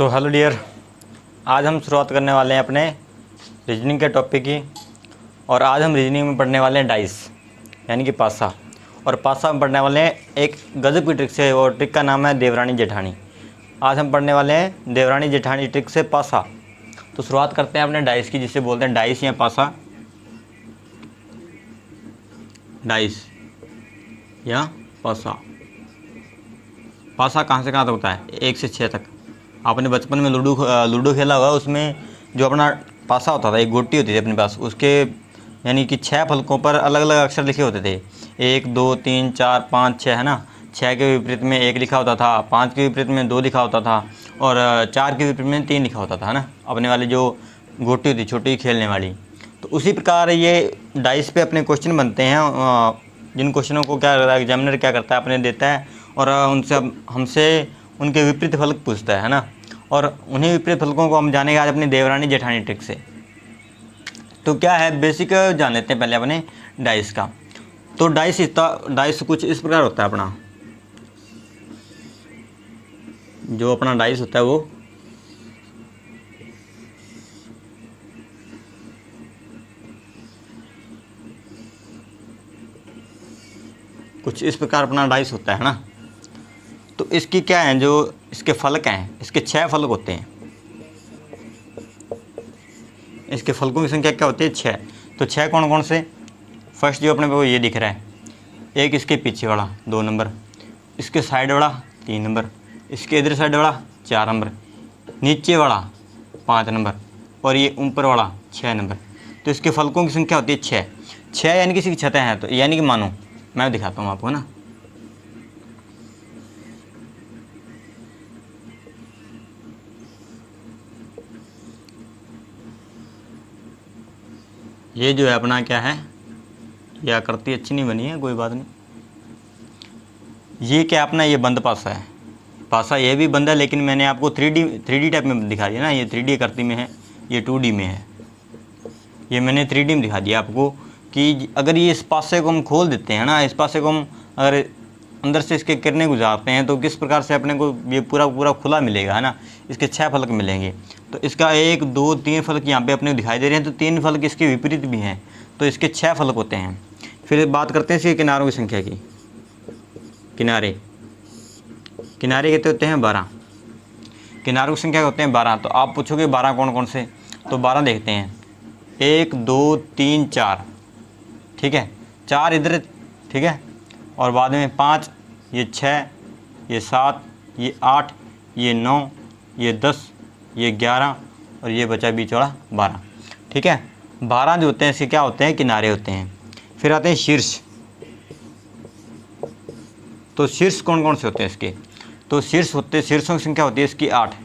So hello dear, आज हम शुरुआत करने वाले हैं अपने रीजनिंग के टॉपिक की। और आज हम रीजनिंग में पढ़ने वाले हैं डाइस यानी कि पासा। और पासा में पढ़ने वाले हैं एक गजब की ट्रिक से, और ट्रिक का नाम है देवरानी जेठानी। आज हम पढ़ने वाले हैं देवरानी जेठानी ट्रिक से पासा। तो शुरुआत करते हैं अपने डाइस की, जिसे बोलते हैं डाइस या पासा। डाइस या पासा। पासा कहाँ से कहाँ तक होता है? 1 से 6 तक। आपने बचपन में लूडो खेला होगा, उसमें जो अपना पासा होता था, एक गोटी होती थी अपने पास, उसके यानी कि 6 फलकों पर अलग अलग अक्षर लिखे होते थे। 1 2 3 4 5 6, है ना। 6 के विपरीत में 1 लिखा होता था, 5 के विपरीत में 2 लिखा होता था, और 4 के विपरीत में 3 लिखा होता था, है ना। अपने वाली जो गोटी होती छोटी खेलने वाली। तो उसी प्रकार ये डाइस पे अपने क्वेश्चन बनते हैं, जिन क्वेश्चनों को क्या एग्जामिनर क्या करता है, अपने देता है और उनसे हमसे उनके विपरीत फलक पूछता है ना। और उन्हीं विपरीत फलकों को हम जानेंगे आज अपनी देवरानी जेठानी ट्रिक से। तो क्या है, बेसिक जान लेते हैं पहले अपने डाइस का। तो डाइस कुछ इस प्रकार होता है। अपना जो अपना डाइस होता है वो कुछ इस प्रकार अपना डाइस होता है ना। तो इसकी क्या है, जो इसके फलक हैं, इसके 6 फलक होते हैं। इसके फलकों की संख्या क्या होती है? 6। तो 6 कौन कौन से? फर्स्ट जो अपने को ये दिख रहा है, एक इसके पीछे वाला 2 नंबर, इसके साइड वाला 3 नंबर, इसके इधर साइड वाला 4 नंबर, नीचे वाला 5 नंबर, और ये ऊपर वाला 6 नंबर। तो इसके फलकों की संख्या होती है 6। 6 यानी कि इसकी छतें हैं। तो यानी कि मानो मैं दिखाता हूँ आपको ना। ये जो है अपना क्या है, ये आकृति अच्छी नहीं बनी है, कोई बात नहीं। ये क्या अपना, ये बंद पासा है। पासा ये भी बंद है, लेकिन मैंने आपको 3D टाइप में दिखा दिया ना। ये 3D आकृति में है, ये 2D में है। ये मैंने 3D में दिखा दिया आपको कि अगर ये इस पासे को हम खोल देते हैं ना, इस पासे को हम अगर अंदर से इसके किरणें गुजारते हैं, तो किस प्रकार से अपने को ये पूरा पूरा खुला मिलेगा, है ना। इसके 6 फलक मिलेंगे। तो इसका 1 2 3 फलक यहाँ पे अपने को दिखाई दे रहे हैं, तो 3 फलक इसके विपरीत भी हैं। तो इसके 6 फलक होते हैं। फिर बात करते हैं इसके किनारों की संख्या की। किनारे कितने होते हैं? 12। किनारों की संख्या होते हैं 12। तो आप पूछोगे 12 कौन कौन से? तो 12 देखते हैं। 1 2 3 4, ठीक है। 4 इधर, ठीक है। और बाद में 5, ये 6, ये 7, ये 8, ये 9, ये 10, ये 11, और ये बचा बीच वाला 12, ठीक है। 12 जो होते हैं इसके क्या होते हैं? किनारे होते हैं। फिर आते हैं शीर्ष। तो शीर्ष कौन कौन से होते हैं इसके? तो शीर्षों की संख्या होती है इसकी 8।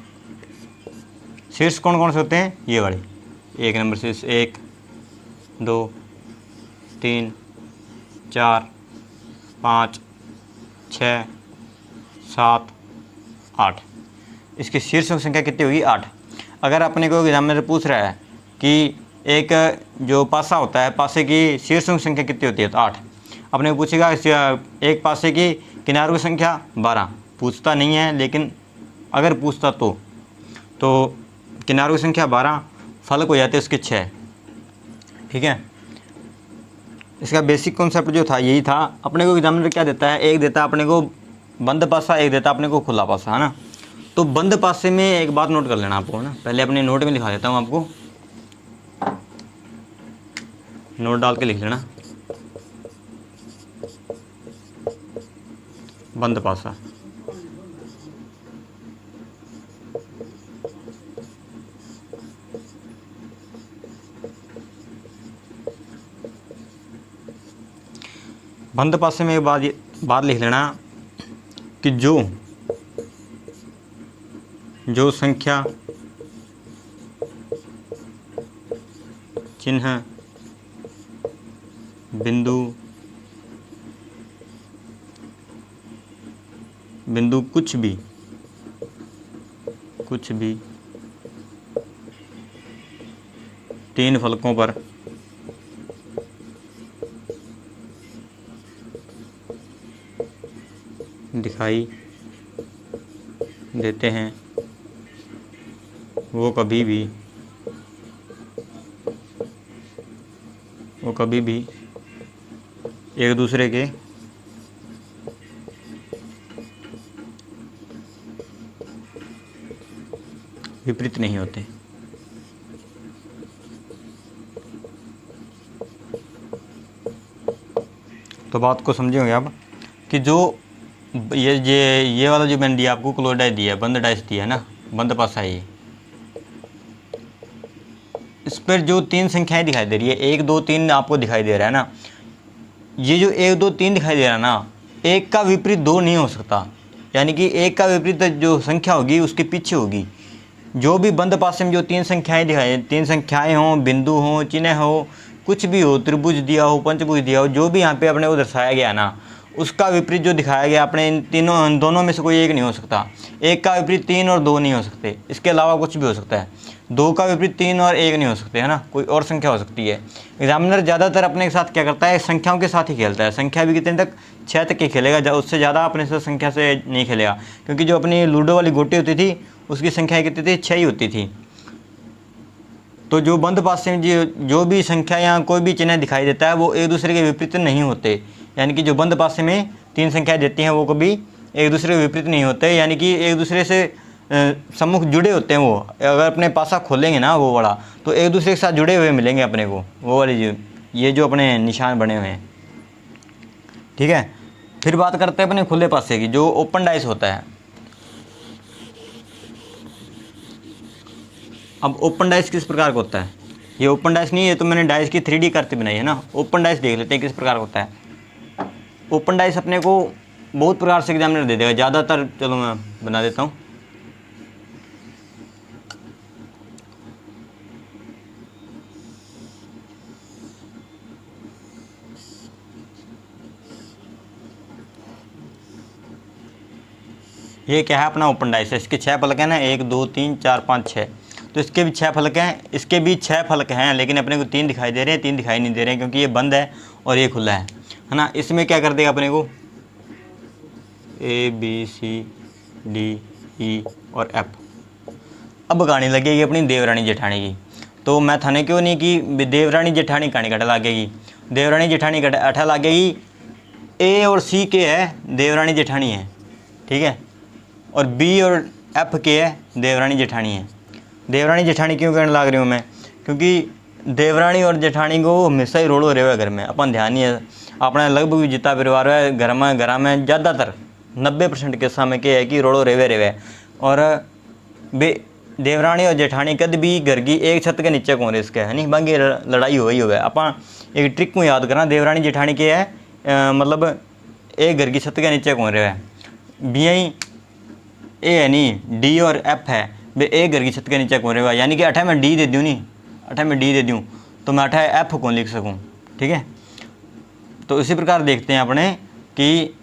शीर्ष कौन कौन से होते हैं? ये वाले 1 नंबर शीर्ष, 1 2 3 4 5 6 7 8। इसकी शीर्षों की संख्या कितनी होगी? 8। अगर अपने को एग्जामिनर पूछ रहा है कि एक जो पासा होता है, पासे की शीर्षों की संख्या कितनी होती है, तो 8। अपने को पूछेगा एक पासे की किनारों की संख्या 12। पूछता नहीं है, लेकिन अगर पूछता तो किनारों की संख्या 12, फलक हो जाते हैं उसके 6, ठीक है। इसका बेसिक कॉन्सेप्ट जो था यही था। अपने को एग्जामिनर क्या देता है? एक देता है अपने को बंद पासा, एक देता है अपने को खुला पासा, है ना। तो बंद पासे में एक बात नोट कर लेना आपको, है ना। पहले अपने नोट में लिखा देता हूँ आपको, नोट डाल के लिख लेना। बंद पासा, बंद पासे में एक बात लिख लेना कि जो संख्या चिन्ह बिंदु कुछ भी 3 फलकों पर दिखाई देते हैं वो कभी भी एक दूसरे के विपरीत नहीं होते। तो बात को समझे होंगे आप कि जो ये वाला जो मैंने दिया आपको क्लोज डाइस दिया है, बंद डाइस दिया है ना, बंद पासा है ये, इस पर जो 3 संख्याएं दिखाई दे रही है, 1 2 3 आपको दिखाई दे रहा है ना, ये जो 1 2 3 दिखाई दे रहा है ना, 1 का विपरीत 2 नहीं हो सकता। यानी कि 1 का विपरीत जो संख्या होगी उसके पीछे होगी। जो भी बंद पासे में जो 3 संख्याएं दिखाई, 3 संख्याएं हों, बिंदु हों, चिन्ह हो, कुछ भी हो, त्रिभुज दिया हो, पंचभुज दिया हो, जो भी यहाँ पे अपने को दर्शाया गया ना, उसका विपरीत जो दिखाया गया अपने इन दोनों में से कोई एक नहीं हो सकता। 1 का विपरीत 3 और 2 नहीं हो सकते, इसके अलावा कुछ भी हो सकता है। 2 का विपरीत 3 और 1 नहीं हो सकते, है ना, कोई और संख्या हो सकती है। एग्जामिनर ज़्यादातर अपने के साथ क्या करता है, संख्याओं के साथ ही खेलता है। संख्या भी कितने तक, 6 तक ही खेलेगा, उससे ज़्यादा अपने से संख्या से नहीं खेलेगा, क्योंकि जो अपनी लूडो वाली गोटी होती थी उसकी संख्या कितनी थी, 6 ही होती थी। तो जो बंद पासे में जो भी संख्या या कोई भी चिन्ह दिखाई देता है वो एक दूसरे के विपरीत नहीं होते। यानी कि जो बंद पासे में 3 संख्याएं देती हैं वो कभी एक दूसरे के विपरीत नहीं होते, यानी कि एक दूसरे से सम्मुख जुड़े होते हैं। वो अगर अपने पासा खोलेंगे ना वो वाला, तो एक दूसरे के साथ जुड़े हुए मिलेंगे अपने को, वो वाली ये जो अपने निशान बने हुए हैं। ठीक है, फिर बात करते हैं अपने खुले पासे की, जो ओपन डाइस होता है। अब ओपन डाइस किस प्रकार का होता है, ये ओपन डाइस नहीं है, तो मैंने डाइस की 3D आकृति बनाई है ना। ओपन डाइस देख लेते हैं किस प्रकार का होता है। ओपन डाइस अपने को बहुत प्रकार से एग्जामिनर दे देगा, ज़्यादातर चलो मैं बना देता हूँ। ये क्या है, अपना ओपन डाइस है। इसके 6 फलक हैं ना, 1 2 3 4 5 6, तो इसके भी 6 फलक हैं, इसके भी 6 फलक हैं, लेकिन अपने को 3 दिखाई दे रहे हैं, 3 दिखाई नहीं दे रहे हैं, क्योंकि ये बंद है और ये खुला है ना। इसमें क्या कर देगा अपने को, A B C D E और F। अब गाड़ी लगेगी अपनी देवरानी जेठानी की। तो मैं थाने क्यों नहीं कि देवरानी जेठानी कहानी कटा लागेगी, देवरानी जेठानी अठा लागेगी। A और C के है, देवरानी जेठानी है, ठीक है, और B और F के है, देवरानी जेठानी है। देवरानी जेठानी क्यों कहने लाग रही हूँ मैं, क्योंकि देवरानी और जेठानी को हमेशा ही रोल हो रहे हुए घर में, अपन ध्यान नहीं है। अपना लगभग जितना परिवार है घर में ज़्यादातर 90% के समय के है कि रोड़ो रेवे। और देवरानी और जेठानी कद भी घर की एक छत के नीचे कौन इसके है नहीं, बाकी लड़ाई हो ही हुआ है। अपन एक ट्रिक को याद करना, देवरानी जेठानी के है मतलब एक घर की छत के नीचे कौन रहे है। बी आई ए है नहीं, डी और एफ है, वे एक घर की छत के नीचे कौन रहेगा। यानी कि 8 में डी दे दूँ नहीं, 8 में डी दे दूँ तो मैं 8 एफ कौन लिख सकूँ, ठीक है। तो इसी प्रकार देखते हैं अपने कि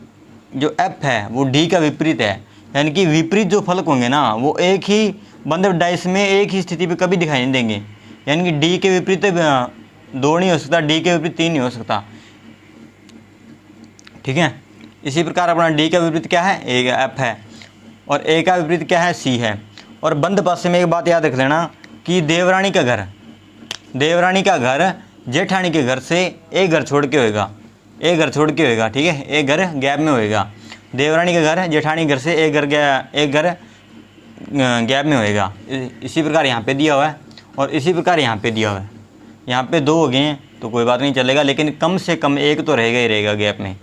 जो एफ है वो डी का विपरीत है, यानी कि विपरीत जो फलक होंगे ना वो एक ही बंद डाइस में एक ही स्थिति पे कभी दिखाई नहीं देंगे। यानी कि डी के विपरीत 2 नहीं हो सकता, डी के विपरीत 3 नहीं हो सकता, ठीक है। इसी प्रकार अपना डी का विपरीत क्या है, ए एफ है, और ए का विपरीत क्या है, सी है। और बंद पासे में एक बात याद रख लेना कि देवरानी का घर जेठानी के घर से एक घर छोड़ के होएगा, एक घर छोड़ के होएगा, ठीक है, एक घर गैप में होएगा। देवरानी का घर जेठानी घर से एक घर गैप में होएगा। इसी प्रकार यहाँ पे दिया हुआ है और इसी प्रकार यहाँ पे दिया हुआ है। यहाँ पे 2 हो गए हैं तो कोई बात नहीं चलेगा, लेकिन कम से कम एक तो रहेगा ही रहेगा गैप में।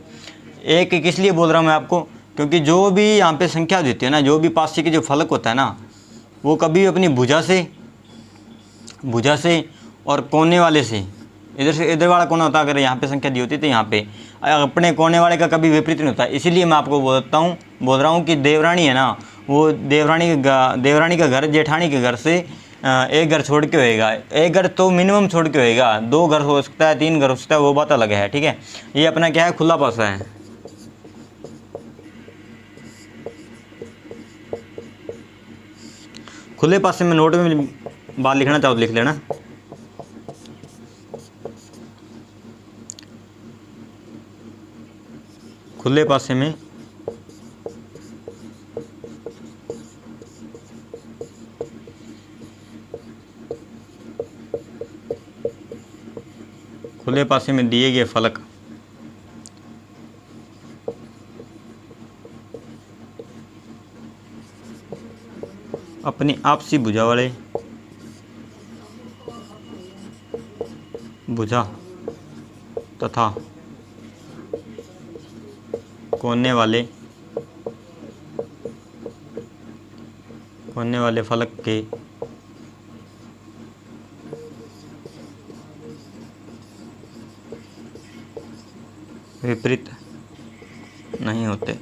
एक किस लिए बोल रहा हूँ मैं आपको, क्योंकि जो भी यहाँ पे संख्या देती है ना, जो भी पासे के जो फलक होता है ना, वो कभी अपनी भुजा से और कोने वाले से, इधर से इधर वाला कोना होता है, अगर यहाँ पे संख्या दी होती तो यहाँ पे अपने कोने वाले का कभी विपरीत नहीं होता। इसीलिए मैं आपको बोल रहा हूँ कि देवरानी है ना, वो देवरानी का घर जेठानी के घर से एक घर छोड़ के होएगा, एक घर तो मिनिमम छोड़ के होएगा, 2 घर हो सकता है, 3 घर हो सकता है, वो बात अलग है, ठीक है। ये अपना क्या है, खुला पासा है। खुले पासे में नोट में बात लिखना चाहो तो लिख लेना। खुले पासे में खुले पासे में दिए गए फलक अपनी आपसी भुजा वाले भुजा तथा कोने वाले फलक के विपरीत नहीं होते।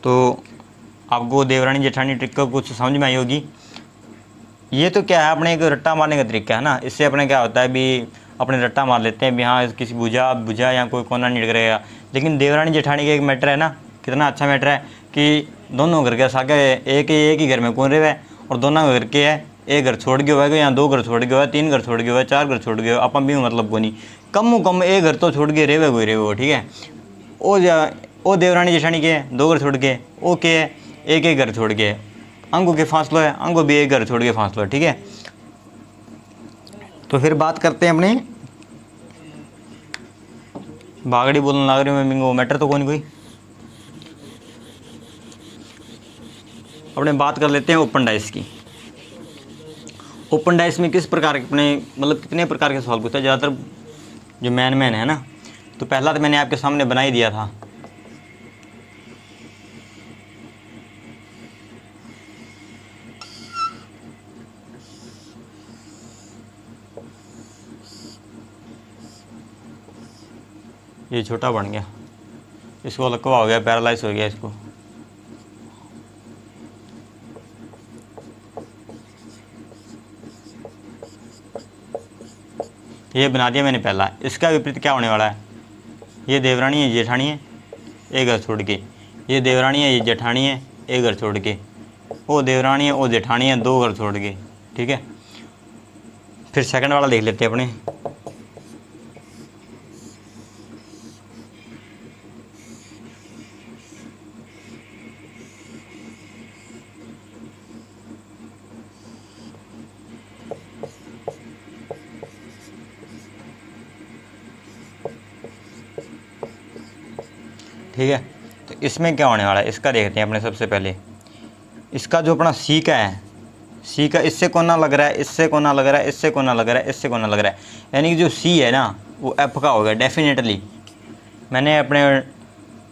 तो आपको देवरानी जेठानी ट्रिक का कुछ समझ में आई होगी। ये तो क्या है, अपने एक रट्टा मारने का तरीका है ना। इससे अपने क्या होता है भी अपने रट्टा मार लेते हैं भी हाँ किसी भुजा या कोई कोना नहीं करेगा। लेकिन देवरानी जेठानी का एक मैटर है ना, कितना अच्छा मैटर है कि दोनों घर के सागे एक ही घर में कौन रहे है और दोनों घर के है, एक घर छोड़ के हुआ है या 2 घर छोड़ के हुआ है, 3 घर छोड़ के हुआ है, 4 घर छोड़ के हुआ, अपन भी मतलब को नहीं कम एक घर तो छोड़ के रेवे वो, ठीक है। ओ देवरानी जेठानी के 2 घर छोड़ के, ओ के एक घर छोड़ के, अंगों के फासलो है, अंगों भी एक घर छोड़ के फासलो है, ठीक है। तो फिर बात करते हैं अपने बागड़ी बोलने लग रही हूँ मैं, मैटर तो कौन कोई अपने बात कर लेते हैं ओपन डाइस की। ओपन डाइस में किस प्रकार के अपने मतलब कितने प्रकार के सवाल पूछते हैं ज़्यादातर जो मैन है ना। तो पहला तो मैंने आपके सामने बना ही दिया था, ये छोटा बन गया, इसको लकवा हो गया, पैरालाइज हो गया इसको। ये बना दिया मैंने पहला। इसका विपरीत क्या होने वाला है, ये देवरानी है जेठानी है एक घर छोड़ के, ये देवरानी है ये जेठानी है एक घर छोड़ के, वो देवरानी है वो जेठानी है 2 घर छोड़ के, ठीक है। फिर सेकंड वाला देख लेते हैं अपने। ठीक है, तो इसमें क्या होने वाला है इसका देखते हैं अपने। सबसे पहले इसका जो अपना सी का है, सी का इससे कोना लग रहा है, इससे कोना लग रहा है, इससे कोना लग रहा है, इससे कोना लग रहा है, यानी कि जो सी है ना वो एफ का होगा डेफिनेटली। मैंने अपने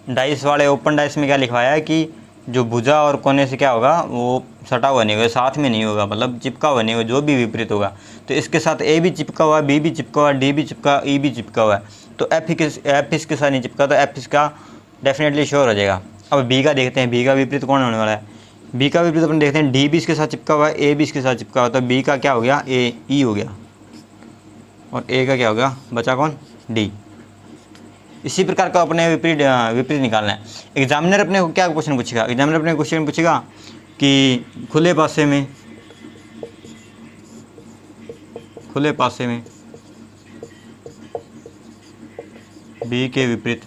डाइस वाले ओपन डाइस में क्या लिखवाया है कि जो भुजा और कोने से क्या होगा वो सटा हुआ नहीं होगा, साथ में नहीं होगा, मतलब चिपका हुआ नहीं होगा, जो भी विपरीत होगा। तो इसके साथ ए भी चिपका हुआ है, बी भी चिपका हुआ है, डी भी चिपका, ई भी चिपका हुआ है। तो एफ इसके साथ नहीं चिपका, तो एफ इसका डेफिनेटली श्योर हो जाएगा। अब बी का देखते हैं, बी का विपरीत कौन होने वाला है। बी का विपरीत अपन देखते हैं, डी भी इसके साथ चिपका हुआ है, ए भी इसके साथ चिपका हुआ है, तो बी का क्या हो गया ए, ई हो गया, और ए का क्या हो गया बचा कौन डी। इसी प्रकार का अपने विपरीत निकालना है। एग्जामिनर अपने को क्या क्वेश्चन पूछेगा, एग्जामिनर अपने क्वेश्चन पूछेगा कि खुले पासे में बी के विपरीत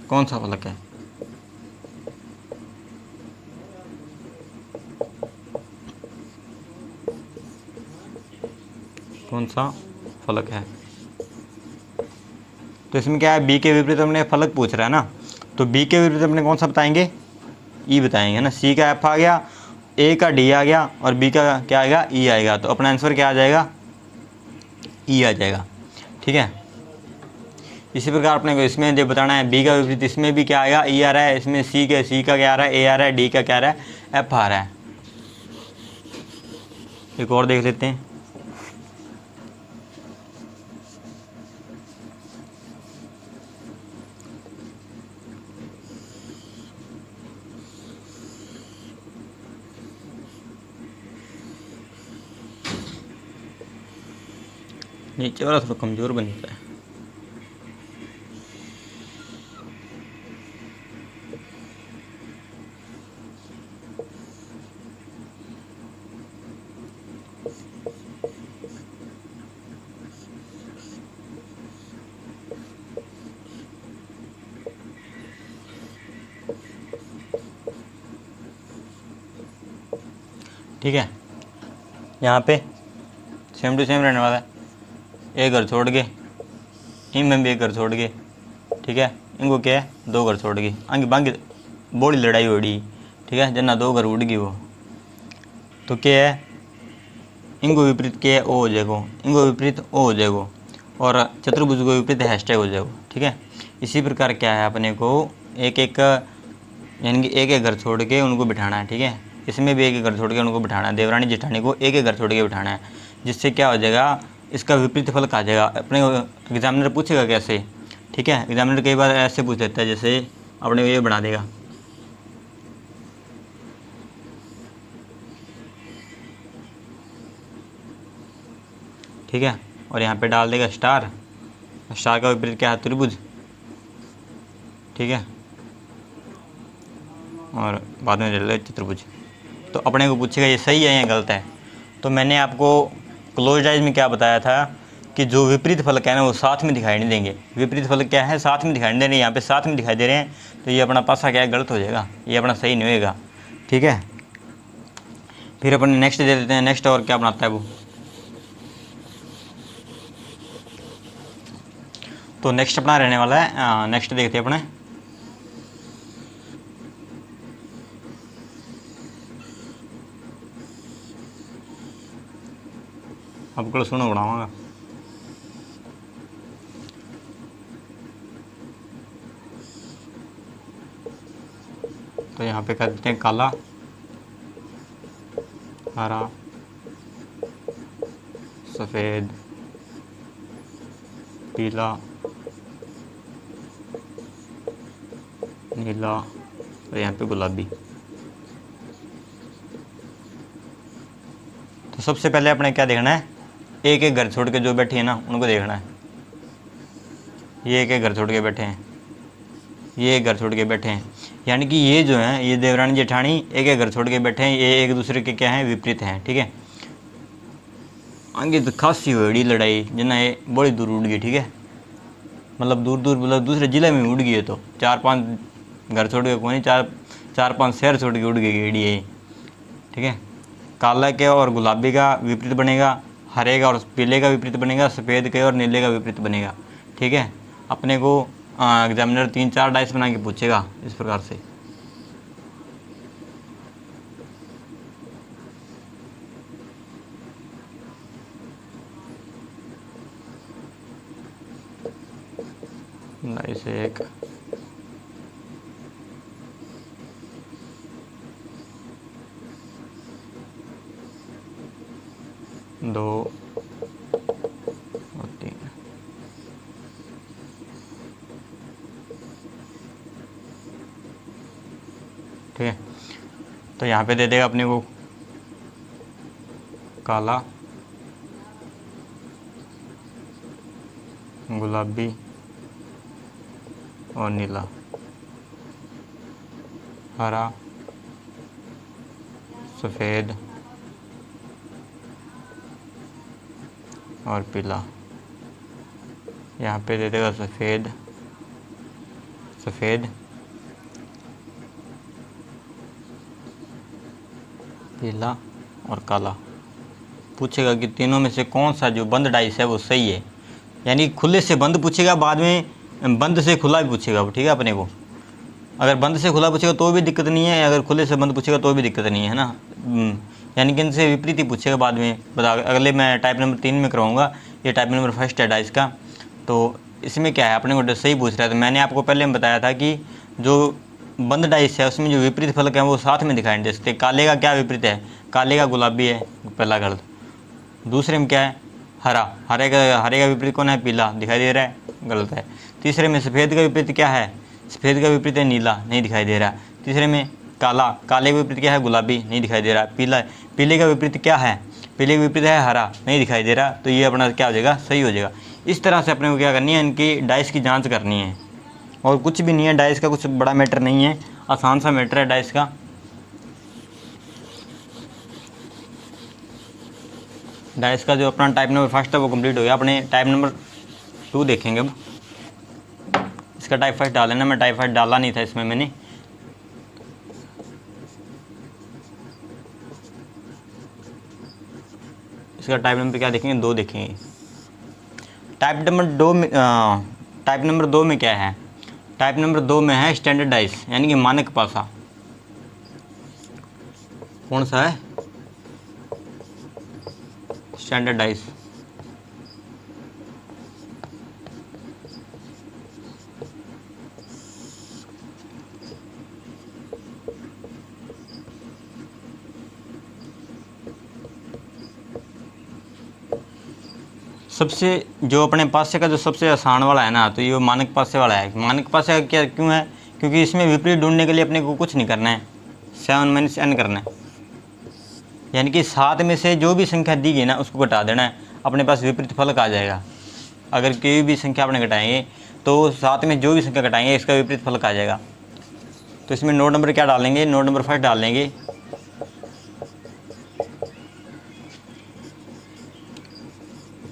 कौन सा फलक है। कौन सा फलक है। तो इसमें क्या है, बी के विपरीत अपने फलक पूछ रहा है ना, तो बी के विपरीत अपने कौन सा बताएंगे, ई बताएंगे ना। सी का एफ आ गया, ए का डी आ गया, और बी का क्या आएगा ई आएगा। तो अपना आंसर क्या आ जाएगा ई आ जाएगा, ठीक है। इसी प्रकार अपने को इसमें जो बताना है बी का विपरीत, इसमें भी क्या आएगा ई आ रहा है, इसमें सी का क्या आ रहा है ए आ रहा है, डी का क्या आ रहा है एफ आ रहा है। एक और देख लेते हैं। नीचे वाला थोड़ा कमज़ोर बनता है। ठीक है, यहाँ पे सेम टू सेम रहने वाला है, एक घर छोड़ के इनमें भी एक घर छोड़ के, ठीक है। इनको क्या है, 2 घर छोड़ के आगे बाकी बड़ी लड़ाई हो रही, ठीक है। जना 2 घर उड़ गई वो, तो क्या है, इनको विपरीत क्या है, ओ हो जाएगा, इनको विपरीत ओ हो जाएगा, और चतुर्भुज को विपरीत हैशटैग हो जाएगा, ठीक है। इसी प्रकार क्या है, अपने को एक एक यानी कि एक एक घर छोड़ के उनको बिठाना है, ठीक है। इसमें भी एक एक घर छोड़ के उनको बिठाना है, देवरानी जेठानी को एक एक घर छोड़ के बिठाना है, जिससे क्या हो जाएगा, इसका विपरीत फल आ जाएगा। अपने एग्जामिनर पूछेगा कैसे, ठीक है। एग्जामिनर कई बार ऐसे पूछ देता है, जैसे अपने को ये बना देगा, ठीक है, और यहाँ पे डाल देगा स्टार, स्टार का विपरीत क्या है, त्रिभुज, ठीक है, और बाद में डाल देगा चतुर्भुज। तो अपने को पूछेगा ये सही है या गलत है। तो मैंने आपको क्लोज्ड आइज में क्या बताया था कि जो विपरीत फलक है ना वो साथ में दिखाई नहीं देंगे। विपरीत फलक क्या है, साथ में दिखाई नहीं दे रहे, यहाँ पे साथ में दिखाई दे रहे हैं, तो ये अपना पासा क्या है, गलत हो जाएगा, ये अपना सही नहीं होएगा, ठीक है। फिर अपन नेक्स्ट दे देते हैं, नेक्स्ट और क्या बनाता है वो। तो नेक्स्ट अपना रहने वाला है, नेक्स्ट देखते हैं अपने, आपको सुनो बनाऊंगा। तो यहाँ पे कर देते हैं काला, हरा, सफ़ेद, पीला, नीला, और यहाँ पे गुलाबी। तो सबसे पहले अपने क्या देखना है, एक एक घर छोड़ के जो बैठे हैं ना उनको देखना है। ये एक एक घर छोड़ के बैठे हैं, ये एक घर छोड़ के बैठे हैं, यानी कि ये जो है, ये देवरानी जेठानी एक एक घर छोड़ के बैठे हैं, ये एक दूसरे के क्या हैं, विपरीत हैं, ठीक है। आगे तो खासी हुई लड़ाई, जना ये बड़ी दूर उड़ गई, ठीक है, मतलब दूर दूर, मतलब दूसरे ज़िले में उड़ गई है। तो 4-5 घर छोड़ के कोई नहीं, 4-5 शहर छोड़ के उड़ गई गेड़ी है, ठीक है। काला के और गुलाबी का विपरीत बनेगा, हरे का और पीले का विपरीत बनेगा, सफ़ेद के और नीले का विपरीत बनेगा, ठीक है। अपने को एग्जामिनर 3-4 डाइस बना के पूछेगा इस प्रकार से। डाइस 1, 2 और 3, ठीक है। तो यहाँ पे दे देगा अपने को काला, गुलाबी और नीला, हरा, सफ़ेद और पीला। यहाँ पे दे देगा सफ़ेद, सफ़ेद, पीला और काला। पूछेगा कि तीनों में से कौन सा जो बंद डाइस है वो सही है, यानी खुले से बंद पूछेगा, बाद में बंद से खुला भी पूछेगा वो, ठीक है। अपने को अगर बंद से खुला पूछेगा तो भी दिक्कत नहीं है, अगर खुले से बंद पूछेगा तो भी दिक्कत नहीं है ना। यानी कि इनसे विपरीत ही पूछेगा बाद में, बता। अगले मैं टाइप नंबर 3 में करवाऊँगा, ये टाइप नंबर 1 है डाइस का। तो इसमें क्या है, अपने को सही पूछ रहा है। तो मैंने आपको पहले में बताया था कि जो बंद डाइस है उसमें जो विपरीत फलक है वो साथ में दिखाई नहीं दे सकते। काले का क्या विपरीत है, काले का गुलाबी है, पहला गलत। दूसरे में क्या है, हरा, हरे का विपरीत कौन है, पीला, दिखाई दे रहा है, गलत है। तीसरे में सफ़ेद का विपरीत क्या है, सफ़ेद का विपरीत है नीला, नहीं दिखाई दे रहा। तीसरे में काला, काले का विपरीत क्या है, गुलाबी, नहीं दिखाई दे रहा। पीला, पीले का विपरीत क्या है, पीले का विपरीत है हरा, नहीं दिखाई दे रहा। तो ये अपना क्या हो जाएगा, सही हो जाएगा। इस तरह से अपने को क्या करनी है, इनकी डाइस की जाँच करनी है, और कुछ भी नहीं है। डाइस का कुछ बड़ा मैटर नहीं है, आसान सा मैटर है डाइस का। डाइस का जो अपना टाइप नंबर 1 है वो कंप्लीट हो गया। अपने टाइप नंबर 2 देखेंगे अब। इसका टाइप 1 डाल लेना, मैं टाइप 1 डाला नहीं था इसमें मैंने। इसका टाइप नंबर क्या देखेंगे, 2 देखेंगे। टाइप नंबर 2 में क्या है, टाइप नंबर 2 में है स्टैंडर्डाइज, यानी कि मानक पासा। कौन सा है, स्टैंडर्डाइज। सबसे जो अपने पासे का जो सबसे आसान वाला है ना, तो ये मानक पासे वाला है। मानक पासे का क्या क्यों है, क्योंकि इसमें विपरीत ढूंढने के लिए अपने को कुछ नहीं करना है, 7 - n करना है, यानी कि 7 में से जो भी संख्या दी गई ना उसको घटा देना है, अपने पास विपरीत फलक आ जाएगा। अगर कोई भी संख्या अपने घटाएंगे तो 7 में जो भी संख्या घटाएंगे इसका विपरीत फलक आ जाएगा। तो इसमें नोट नंबर क्या डालेंगे, नोट नंबर फर्स्ट डाल देंगे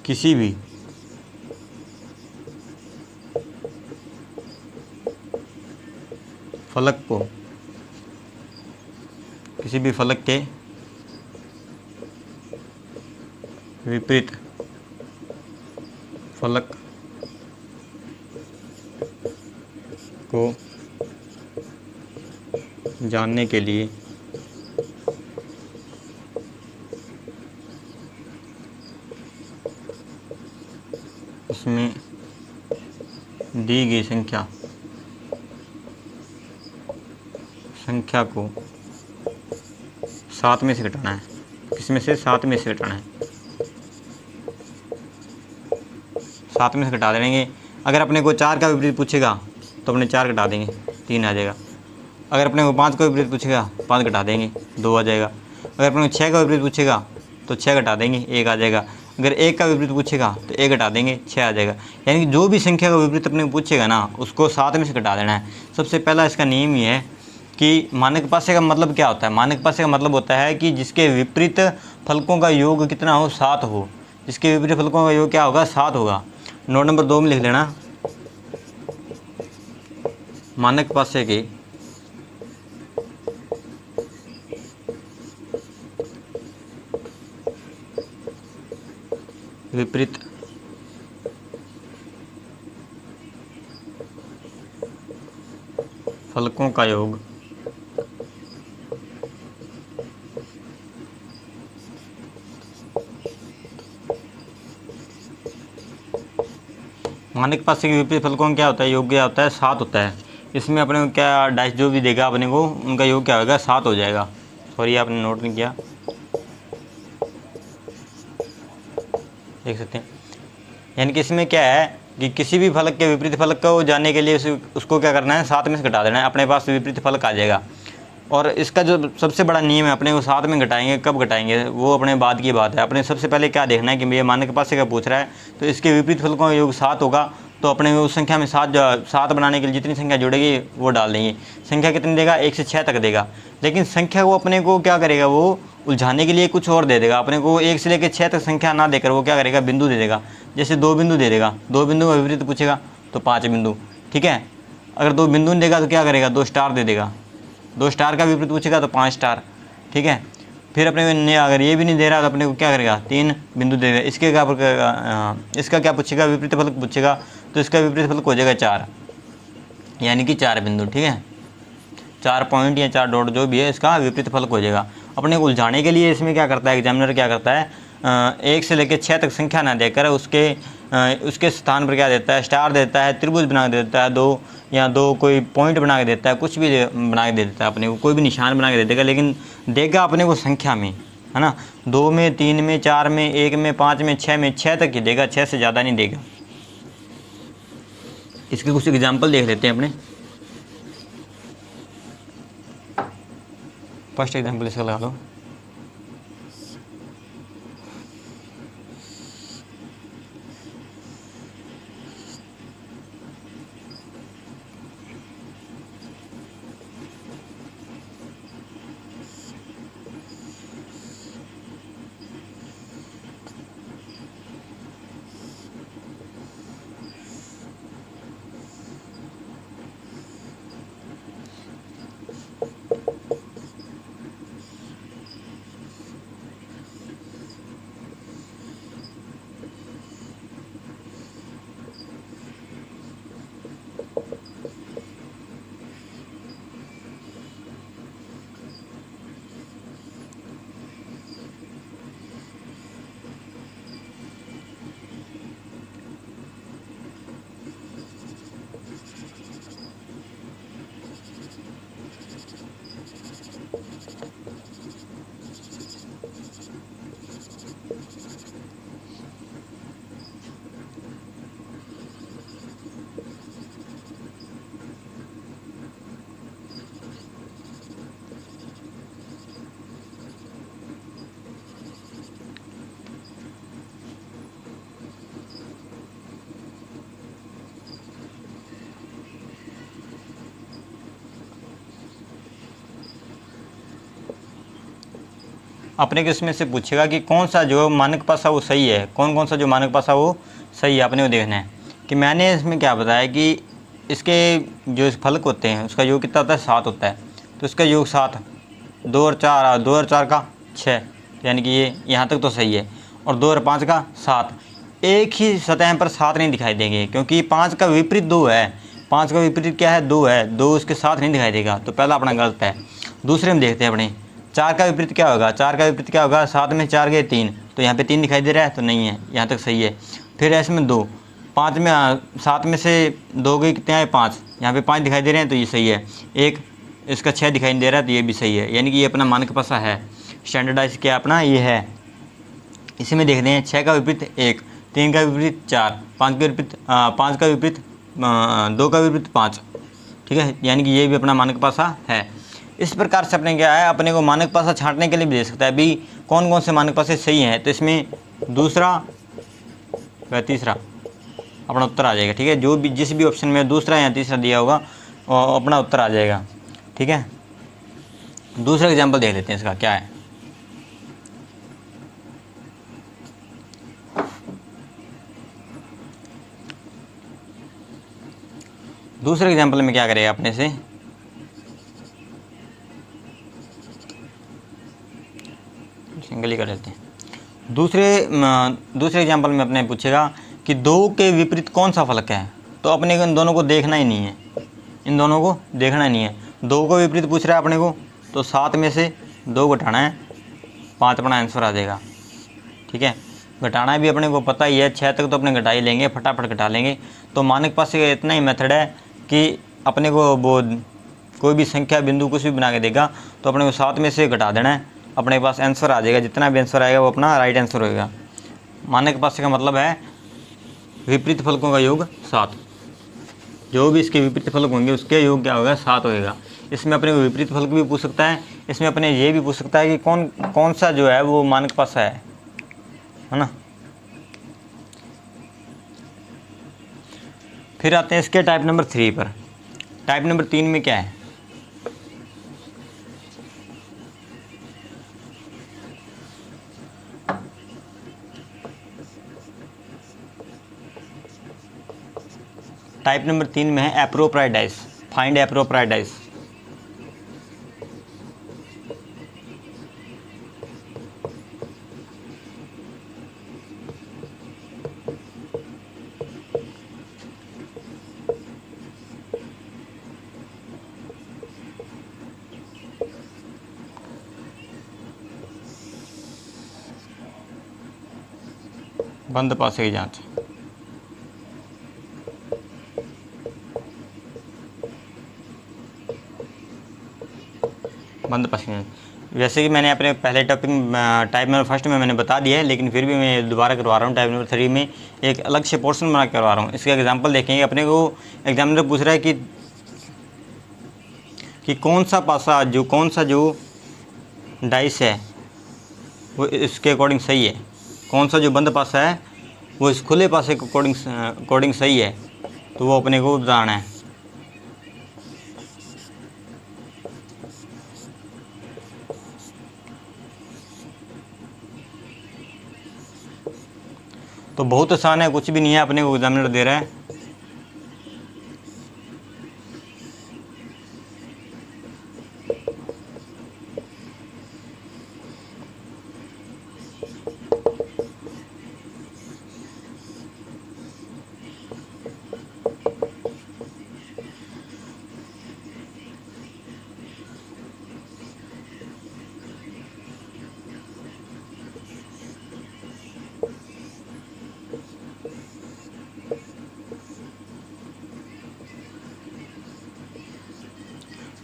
किसी भी फलक को, किसी भी फलक के विपरीत फलक को जानने के लिए इसमें दी गई संख्या को 7 में से घटाना है। किसमें से, 7 में से घटाना है, 7 में से घटा देंगे। अगर अपने को 4 का विपरीत पूछेगा तो अपने 4 घटा देंगे, 3 आ जाएगा। अगर अपने को 5 का विपरीत पूछेगा 5 घटा देंगे, 2 आ जाएगा। अगर अपने को 6 का विपरीत पूछेगा तो 6 घटा देंगे, 1 आ जाएगा। अगर 1 का विपरीत पूछेगा तो 1 घटा देंगे, 6 आ जाएगा। यानी कि जो भी संख्या का विपरीत अपने को पूछेगा ना उसको 7 में से घटा देना है। सबसे पहला इसका नियम ये है कि मानक पासे का मतलब क्या होता है, मानक पासे का मतलब होता है कि जिसके विपरीत फलकों का योग कितना हो, 7 हो। जिसके विपरीत फलकों का योग क्या होगा, 7 होगा। नोट नंबर 2 में लिख लेना, मानक पासे के विपरीत फलकों का योग मानक पासे के विपरीत फलकों का क्या होता है, योग क्या होता है, 7 होता है। इसमें अपने को क्या डाइस जो भी देगा अपने को उनका योग क्या होगा, 7 हो जाएगा। सॉरी आपने नोट नहीं किया, देख सकते हैं। यानी कि इसमें क्या है कि किसी भी फलक के विपरीत फलक को जानने के लिए उसको क्या करना है, 7 में से घटा देना है, अपने पास विपरीत फलक आ जाएगा। और इसका जो सबसे बड़ा नियम है, अपने को 7 में घटाएंगे, कब घटाएंगे वो अपने बाद की बात है। अपने सबसे पहले क्या देखना है कि भैया मानक पासे का पूछ रहा है तो इसके विपरीत फलकों का योग 7 होगा, तो अपने उस संख्या में 7 बनाने के लिए जितनी संख्या जुड़ेगी वो डाल देंगे। संख्या कितनी देगा, 1 से 6 तक देगा। लेकिन संख्या को अपने को क्या करेगा, वो उलझाने के लिए कुछ और दे देगा। अपने को 1 से लेकर 6 तक संख्या ना देकर वो क्या करेगा, बिंदु दे देगा। जैसे 2 बिंदु दे देगा, 2 बिंदु का विपरीत पूछेगा तो 5 बिंदु, ठीक है। अगर 2 बिंदु नहीं देगा तो क्या करेगा, 2 स्टार दे देगा। 2 स्टार का विपरीत पूछेगा तो 5 स्टार, ठीक है। फिर अपने को अगर ये भी नहीं दे रहा तो अपने को क्या करेगा, 3 बिंदु दे देगा। इसका क्या पूछेगा, विपरीत फलक पूछेगा तो इसका विपरीत फलक हो जाएगा 4, यानी कि 4 बिंदु, ठीक है। 4 पॉइंट या 4 डॉट जो भी है इसका विपरीत फलक हो जाएगा। अपने को उलझाने के लिए इसमें क्या करता है एग्जामिनर, क्या करता है 1 से लेकर 6 तक संख्या ना देकर उसके स्थान पर क्या देता है, स्टार देता है, त्रिभुज बना के देता है, 2 या 2 कोई पॉइंट बना के देता है, कुछ भी बना के दे देता है। अपने को कोई भी निशान बना के दे देगा, लेकिन देगा अपने को संख्या में, है ना। 2 में, 3 में, 4 में, 1 में, 5 में, 6 तक ही देगा, 6 से ज़्यादा नहीं देगा। इसके कुछ एग्जाम्पल देख लेते हैं अपने। फर्स्ट एग्जाम्पल इसका लगा लो, अपने को इसमें से पूछेगा कि कौन सा जो मानक पासा वो सही है, कौन कौन सा जो मानक पासा वो सही है, अपने को देखना है। कि मैंने इसमें क्या बताया कि इसके जो फलक होते हैं उसका योग कितना होता है, 7 होता है। तो इसका योग 7, 2 और 4, 2 और 4 का 6, यानी कि ये यहाँ तक तो सही है। और 2 और 5 का 7, एक ही सतह पर 7 नहीं दिखाई देंगे, क्योंकि 5 का विपरीत 2 है। 5 का विपरीत क्या है, 2 है, 2 उसके साथ नहीं दिखाई देगा, तो पहला अपना गलत है। दूसरे में देखते हैं अपने 4 का विपरीत क्या होगा, 4 का विपरीत क्या होगा, 7 में 4 गए 3, तो यहाँ पे 3 दिखाई दे रहा है, तो नहीं है, यहाँ तक सही है। फिर ऐसे में 2, 5 में 7 में से 2 गए कितने आए, 5, यहाँ पे 5 दिखाई दे रहे हैं, तो ये सही है। एक इसका 6 दिखाई दे रहा है, तो ये भी सही है, यानी कि ये अपना मानक पासा है। स्टैंडर्डाइज क्या अपना ये है। इसी में देखते हैं 6 का विपरीत 1, 3 का विपरीत 4, 5 का विपरीत 5 का विपरीत 2 का विपरीत 5, ठीक है, यानी कि ये भी अपना मानक पासा है। इस प्रकार से अपने क्या है, अपने को मानक पासा छांटने के लिए भी दे सकता है भी कौन कौन से मानक पासे सही हैं। तो इसमें दूसरा व तीसरा अपना उत्तर आ जाएगा, ठीक है। जो भी जिस भी ऑप्शन में दूसरा या तीसरा दिया होगा अपना उत्तर आ जाएगा, ठीक है। दूसरा एग्जाम्पल देख लेते हैं, इसका क्या है। दूसरे एग्जाम्पल में क्या करेगा अपने से, सिंगल ही कर लेते हैं। दूसरे एग्जाम्पल में अपने पूछेगा कि 2 के विपरीत कौन सा फलक है। तो अपने को इन दोनों को देखना ही नहीं है, इन दोनों को देखना ही नहीं है। 2 को विपरीत पूछ रहा है अपने को, तो 7 में से 2 घटाना है, 5 अपना आंसर आ जाएगा, ठीक है। घटाना भी अपने को पता ही है, 6 तक तो अपने घटा ही लेंगे, फटाफट घटा लेंगे। तो मानक पासे का इतना ही मेथड है कि अपने को वो कोई भी संख्या बिंदु कुछ भी बना के देगा, तो अपने को 7 में से घटा देना है, अपने पास आंसर आ जाएगा। जितना भी आंसर आएगा वो अपना राइट आंसर होएगा। मानक पासे का मतलब है विपरीत फलकों का योग 7, जो भी इसके विपरीत फलक होंगे उसके योग क्या होगा, 7 होएगा। इसमें अपने को विपरीत फलक भी पूछ सकता है, इसमें अपने ये भी पूछ सकता है कि कौन सा जो है वो मानक पासा है ना। फिर आते हैं इसके टाइप नंबर 3 पर। टाइप नंबर 3 में क्या है, टाइप नंबर 3 में है एप्रोप्राइडाइज, फाइंड एप्रोप्राइडाइज। बंद पासे की जांच। बंद पासे की जांच, वैसे कि मैंने अपने पहले टॉपिक टाइप नंबर 1 में मैंने बता दिया है, लेकिन फिर भी मैं दोबारा करवा रहा हूँ। टाइप नंबर 3 में एक अलग से पोर्शन बना करवा रहा हूँ। इसका एग्जांपल देखेंगे। अपने को एग्जामिनर पूछ रहा है कि कौन सा जो डाइस है वो इसके अकॉर्डिंग सही है, कौन सा जो बंद पासा है वो इस खुले पासे के अकॉर्डिंग सही है, तो वो अपने को बताना है। तो बहुत आसान है, कुछ भी नहीं है, अपने को एग्जामिनर दे रहा है।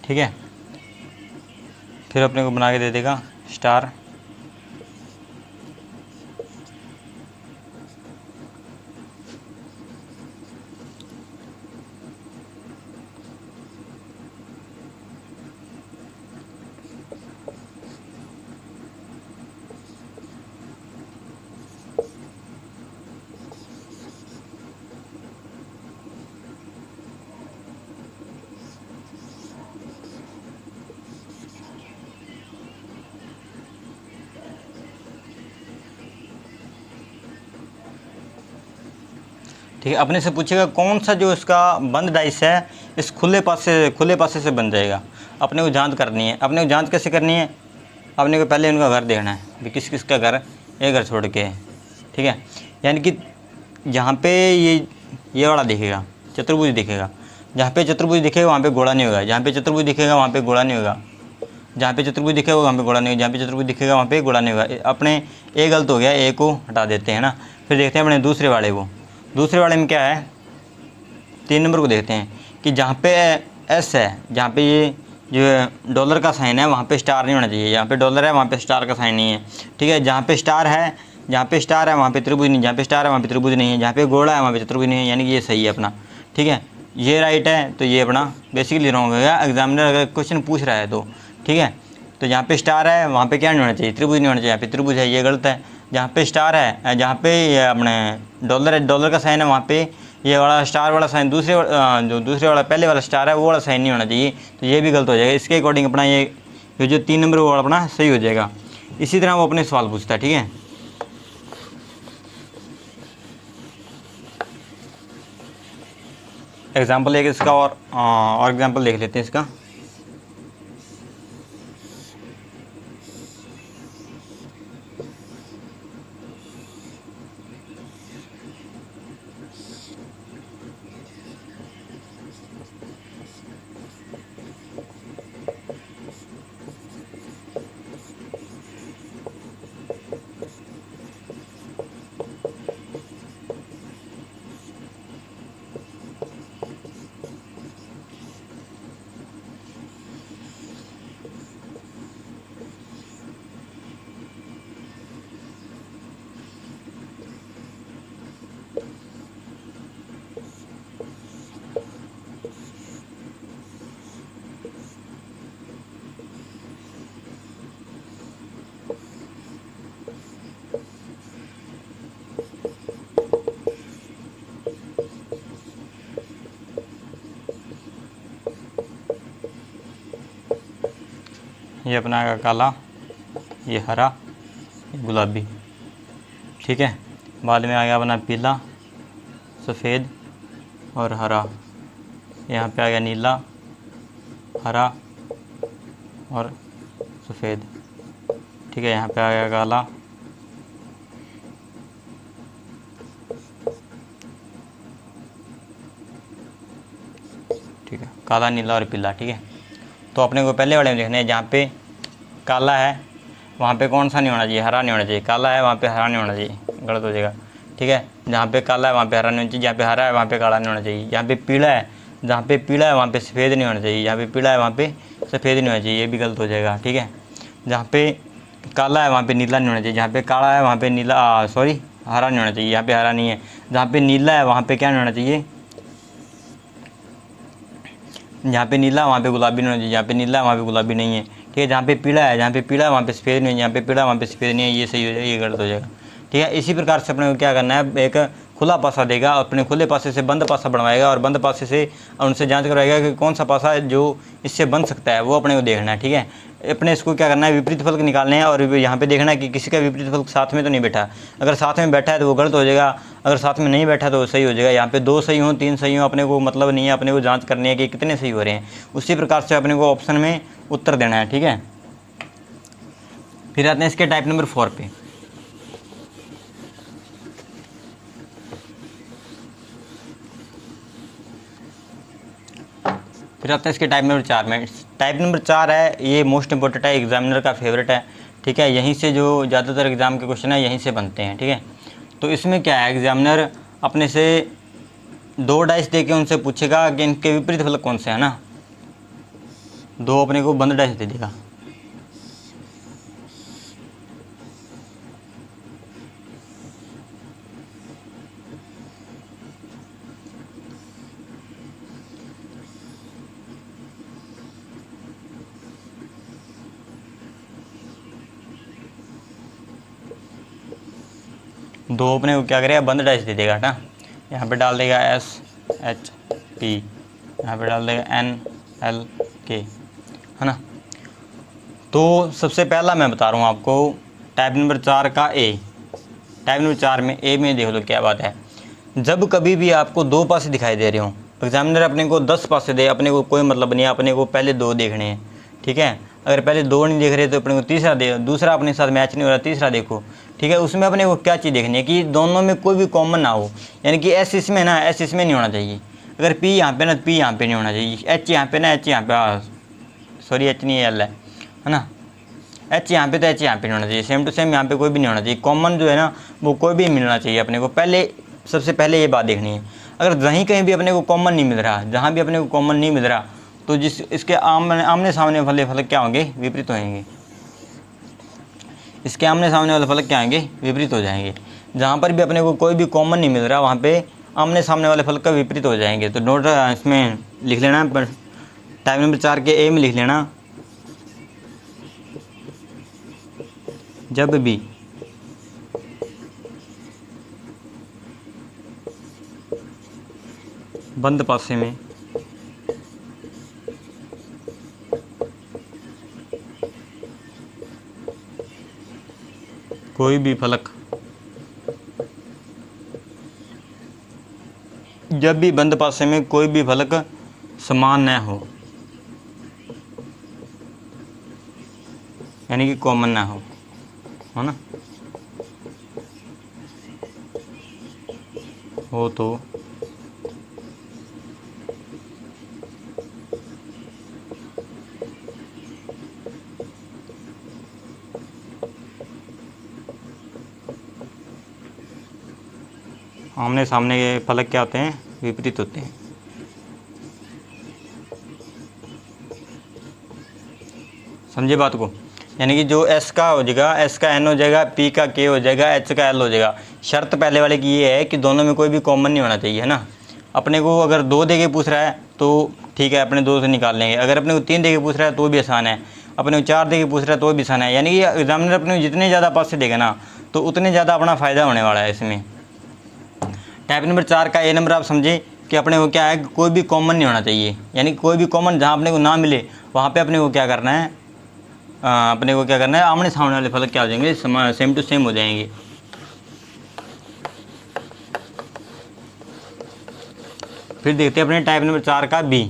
ठीक है, फिर अपने को बना के दे देगा स्टार। ठीक है। अपने से पूछेगा कौन सा जो इसका बंद डाइस है इस खुले पासे से बन जाएगा। अपने को जांच करनी है। अपने को जांच कैसे करनी है, अपने को पहले उनका घर देखना है कि किस किस का घर ये घर छोड़ के है। ठीक है, यानी कि जहाँ पे ये वाला दिखेगा चतुर्भुज दिखेगा, जहाँ पे चतुर्भुज दिखेगा वहाँ पे गोला नहीं होगा, जहाँ पे चतुर्भुज दिखेगा वहाँ पे गोला नहीं होगा, जहाँ पे चतुर्भुज दिखेगा वहाँ पे गोला नहीं होगा, जहाँ पे चतुर्भुज दिखेगा वहाँ पे गोला नहीं होगा। अपने ए गलत हो गया, ए को हटा देते हैं ना। फिर देखते हैं अपने दूसरे वाले को। दूसरे वाले में क्या है, 3 नंबर को देखते हैं कि जहाँ पे एस है, जहाँ पे ये जो डॉलर का साइन है वहाँ पे स्टार नहीं होना चाहिए। जहाँ पे डॉलर है वहाँ पे स्टार का साइन नहीं है। ठीक है, जहाँ पे स्टार है वहाँ पे त्रिभुज नहीं, जहाँ पे स्टार है वहाँ पे त्रिभुज नहीं है, जहाँ पे गोला है वहाँ पे चतुर्भुज नहीं है, यानी कि ये सही है अपना। ठीक है, ये राइट है तो ये अपना बेसिकली रॉन्ग होगा। एग्जामिनर अगर क्वेश्चन पूछ रहा है तो ठीक है, तो जहाँ पे स्टार है वहाँ पे क्या नहीं होना चाहिए, त्रिभुज नहीं होना चाहिए। यहाँ पे त्रिभुज है, ये गलत है। जहाँ पे स्टार है, जहाँ पे ये अपने डॉलर है, डॉलर का साइन है वहाँ पे ये वाला स्टार वाला साइन जो दूसरे वाला पहले वाला स्टार है वो वाला साइन नहीं होना चाहिए, तो ये भी गलत हो जाएगा। इसके अकॉर्डिंग अपना ये जो 3 नंबर वो अपना सही हो जाएगा। इसी तरह वो अपने सवाल पूछता है। ठीक है, एग्जाम्पल एक इसका और एग्जाम्पल देख लेते हैं इसका। ये अपना आएगा काला, ये हरा, ये गुलाबी। ठीक है, बाद में आ गया अपना पीला, सफ़ेद और हरा। यहाँ पे आ गया नीला, हरा और सफ़ेद। ठीक है, यहाँ पे आ गया काला, ठीक है, काला, नीला और पीला। ठीक है, तो अपने को पहले वाले में देखना है, जहाँ पे काला है वहाँ पे कौन सा नहीं होना चाहिए, हरा नहीं होना चाहिए। काला है वहाँ पे हरा नहीं होना चाहिए, गलत हो जाएगा। ठीक है, जहाँ पे काला है वहाँ पे हरा नहीं होना चाहिए, जहाँ पे हरा है वहाँ पे काला नहीं होना चाहिए। जहाँ पे पीला है वहाँ पे सफ़ेद नहीं होना चाहिए, जहाँ पे पीला है वहाँ पे सफ़ेद नहीं होना चाहिए, ये भी गलत हो जाएगा। ठीक है, जहाँ पे काला है वहाँ पे नीला नहीं होना चाहिए, जहाँ पे काला है वहाँ पे हरा नहीं होना चाहिए, यहाँ पे हरा नहीं है। जहाँ पे नीला है वहाँ पे क्या नहीं होना चाहिए, जहाँ पे नीला वहाँ पे गुलाबी नहीं होना चाहिए, जहाँ पे नीला वहाँ पे गुलाबी नहीं है। ठीक है, जहाँ पे पीला है वहाँ पे सफ़ेद नहीं है, जहाँ पे पीला वहाँ पे सफ़ेद नहीं है, ये सही हो जाएगा, ये गलत हो जाएगा। ठीक है, इसी प्रकार से अपने को क्या करना है, एक खुला पासा देगा, अपने खुले पासे से बंद पासा बनवाएगा और बंद पासे से उनसे जांच करवाएगा कि कौन सा पासा जो इससे बन सकता है, वो अपने को देखना है। ठीक है, अपने इसको क्या करना है, विपरीत फलक निकालने हैं और यहाँ पे देखना है कि किसी का विपरीत फलक साथ में तो नहीं बैठा। अगर साथ में बैठा है तो वो गलत हो जाएगा, अगर साथ में नहीं बैठा तो वो सही हो जाएगा। यहाँ पे 2 सही हों 3 सही हों अपने को मतलब नहीं है, अपने को जाँच करनी है कि कितने सही हो रहे हैं। उसी प्रकार से अपने को ऑप्शन में उत्तर देना है। ठीक है, फिर आते हैं इसके टाइप नंबर 4 पे। फिर आते हैं इसके टाइप नंबर 4 में। टाइप नंबर 4 है, ये मोस्ट इंपॉर्टेंट है, एग्जामिनर का फेवरेट है। ठीक है, यहीं से जो ज़्यादातर एग्जाम के क्वेश्चन है यहीं से बनते हैं। ठीक है, तो इसमें क्या है, एग्जामिनर अपने से 2 डाइस दे के उनसे पूछेगा कि इनके विपरीत फलक कौन से है ना। 2 अपने को बंद डाइस दे देगा। दो अपने को क्या करेगा, बंद डाइस दे देगा ना। यहाँ पे डाल देगा SHP, यहाँ पे डाल देगा NLK, है ना। तो सबसे पहला मैं बता रहा हूँ आपको टाइप नंबर 4 का ए। टाइप नंबर 4 में ए में देख लो क्या बात है, जब कभी भी आपको 2 पासे दिखाई दे रहे हो, एग्जामिनर अपने को 10 पासे दे, अपने को कोई मतलब नहीं है, अपने को पहले 2 देखने हैं, ठीक है। अगर पहले 2 नहीं देख रहे तो अपने को तीसरा दे, दूसरा अपने साथ मैच नहीं हो रहा, तीसरा देखो, ठीक है। उसमें अपने को क्या चीज़ देखनी है कि दोनों में कोई भी कॉमन ना हो, यानी कि एस इसमें ना, एस इसमें नहीं होना चाहिए। अगर पी यहाँ पे ना, पी यहाँ पे नहीं होना चाहिए, एच यहाँ पे ना, एच यहाँ पे, सॉरी एच नहीं, एल है ना, एच यहाँ पे तो एच यहाँ पे नहीं होना चाहिए, सेम टू सेम यहाँ पे कोई भी नहीं होना चाहिए। कॉमन जो है ना वो कोई भी मिलना चाहिए अपने को, पहले सबसे पहले ये बात देखनी है। अगर कहीं कहीं भी अपने को कॉमन नहीं मिल रहा, जहाँ भी अपने को कॉमन नहीं मिल रहा, तो जिस इसके आमने सामने वाले फलक क्या होंगे, विपरीत होंगे। इसके आमने सामने वाले फलक क्या होंगे, विपरीत हो जाएंगे। जहाँ पर भी अपने को कोई भी कॉमन नहीं मिल रहा वहाँ पे आमने सामने वाले फलक का विपरीत हो जाएंगे। तो नोट इसमें लिख लेना, टाइप नंबर 4 के ए में लिख लेना, जब भी बंद पासे में कोई भी फलक, जब भी बंद पासे में कोई भी फलक समान न हो, यानी कि कॉमन ना हो, है ना, हो तो आमने सामने के फलक क्या होते हैं, विपरीत होते हैं। समझे बात को, यानी कि जो एस का हो जाएगा, एस का एन हो जाएगा, पी का के हो जाएगा, एच का एल हो जाएगा। शर्त पहले वाले की ये है कि दोनों में कोई भी कॉमन नहीं होना चाहिए, है ना। अपने को अगर 2 दे के पूछ रहा है तो ठीक है, अपने 2 से निकाल लेंगे। अगर अपने को 3 दे के पूछ रहा है तो भी आसान है, अपने को 4 दे के पूछ रहा है तो भी आसान है। यानी कि एग्जामिनर अपने को जितने ज़्यादा पासे देगा ना तो उतने ज़्यादा अपना फ़ायदा होने वाला है इसमें। टाइप नंबर 4 का ए नंबर आप समझे कि अपने को क्या है, कोई भी कॉमन नहीं होना चाहिए, यानी कोई भी कॉमन जहाँ अपने को ना मिले वहाँ पे अपने को क्या करना है, अपने को क्या करना है, आमने सामने वाले फलक क्या हो जाएंगे, सेम टू सेम हो जाएंगे। फिर देखते हैं अपने टाइप नंबर 4 का बी।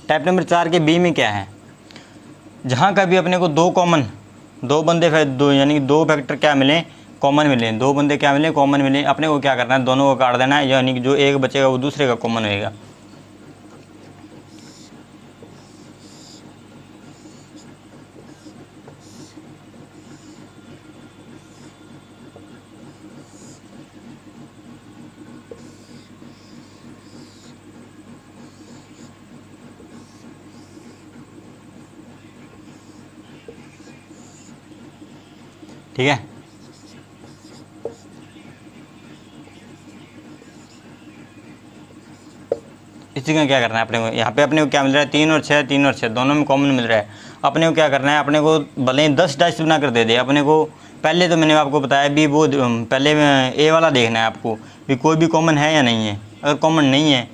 टाइप नंबर 4 के बी में क्या है, जहाँ का भी अपने को 2 कॉमन, 2 बंदे, 2 यानी कि 2 फैक्टर क्या मिले, कॉमन मिले, 2 बंदे क्या मिले, कॉमन मिले, अपने को क्या करना है, दोनों को काट देना है, यानी कि जो एक बचेगा वो दूसरे का कॉमन होएगा। ठीक है, इसी का क्या करना है अपने को, यहाँ पे अपने को क्या मिल रहा है, 3 और 6, 3 और 6 दोनों में कॉमन मिल रहा है। अपने को क्या करना है, अपने को भले ही 10 डाइस बना कर दे दे, अपने को पहले तो मैंने आपको बताया भी वो पहले ए वाला देखना है आपको भी कोई भी कॉमन है या नहीं है। अगर कॉमन नहीं है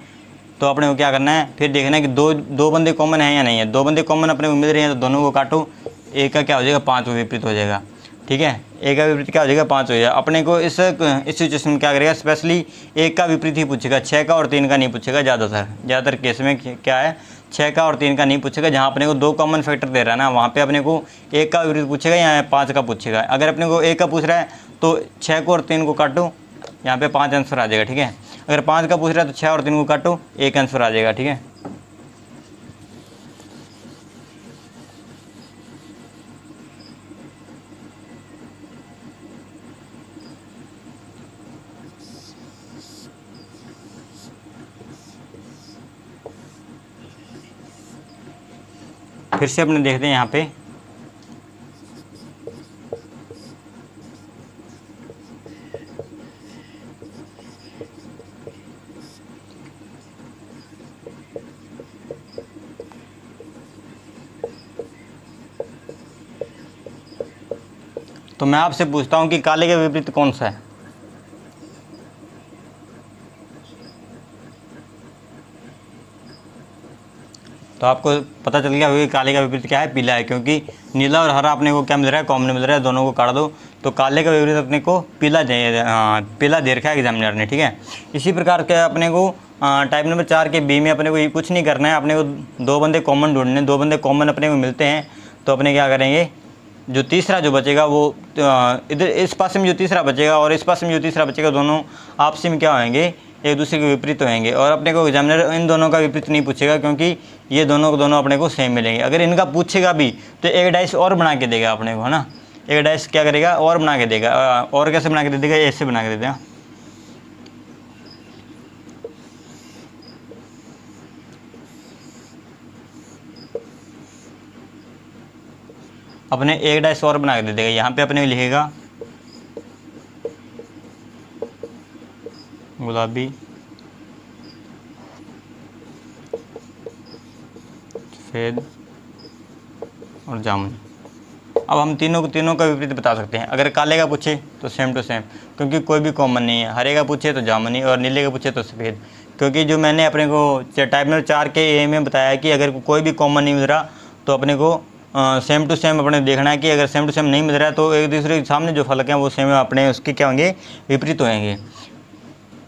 तो अपने को क्या करना है, फिर देखना है कि दो बंदे कॉमन है या नहीं है। 2 बंदे कॉमन अपने को मिल रहे हैं तो दोनों को काटो, एक का क्या हो जाएगा, 5 विपरीत हो जाएगा। ठीक है, एक का विपरीत क्या हो जाएगा, 5 हो जाएगा। अपने को इस सिचुएशन में क्या करेगा, स्पेशली एक का विपरीत ही पूछेगा, 6 का और 3 का नहीं पूछेगा। ज़्यादातर केस में क्या है, 6 का और 3 का नहीं पूछेगा। जहाँ अपने को 2 कॉमन फैक्टर दे रहा है ना वहाँ पे अपने को एक का विपरीत पूछेगा या 5 का पूछेगा। अगर अपने को एक का पूछ रहा है तो 6 को और 3 को काटो, यहाँ पे 5 आंसर आ जाएगा। ठीक है, अगर 5 का पूछ रहा है तो 6 और 3 को काटो, 1 आंसर आ जाएगा। ठीक है, फिर से अपने देखते हैं यहाँ पे तो मैं आपसे पूछता हूँ कि काले का विपरीत कौन सा है। तो आपको पता चल गया होगा कि काले का विपरीत क्या है, पीला है, क्योंकि नीला और हरा अपने को क्या मिल रहा है, कॉमन मिल रहा है, दोनों को काट दो तो काले का विपरीत अपने को पीला दे रखा है एग्जामिनर ने, ठीक है। इसी प्रकार के अपने को टाइप नंबर 4 के बी में अपने को कुछ नहीं करना है, अपने को दो बंदे कॉमन ढूंढने, दो बंदे कॉमन अपने को मिलते हैं। तो अपने क्या करेंगे, जो तीसरा जो बचेगा वो इधर इस पास में जो तीसरा बचेगा और इस पास में जो तीसरा बचेगा, दोनों आपसी में क्या होंगे, एक दूसरे के विपरीत होंगे। और अपने को एग्जामिनर इन दोनों का विपरीत नहीं पूछेगा, क्योंकि ये दोनों को दोनों अपने को सेम मिलेंगे। अगर इनका पूछेगा भी तो एक डाइस और बना के देगा अपने को, है ना। एक डाइस क्या करेगा, और बना के देगा। और कैसे बना के दे देगा, ऐसे बना के दे देगा। अपने एक डाइस और बना के दे देगा। यहाँ पे अपने लिखेगा गुलाबी, सफ़ेद और जामुनी। अब हम तीनों का विपरीत बता सकते हैं। अगर काले का पूछे तो सेम टू सेम, क्योंकि कोई भी कॉमन नहीं है। हरे का पूछे तो जामुनी और नीले का पूछे तो सफ़ेद, क्योंकि जो मैंने अपने को टाइप नंबर 4 के ए में बताया कि अगर कोई भी कॉमन नहीं मिल रहा तो अपने को सेम टू सेम अपने देखना है कि अगर सेम टू सेम नहीं मिल रहा है तो एक दूसरे के सामने जो फलक हैं वो सेम अपने उसके क्या होंगे, विपरीत होंगे।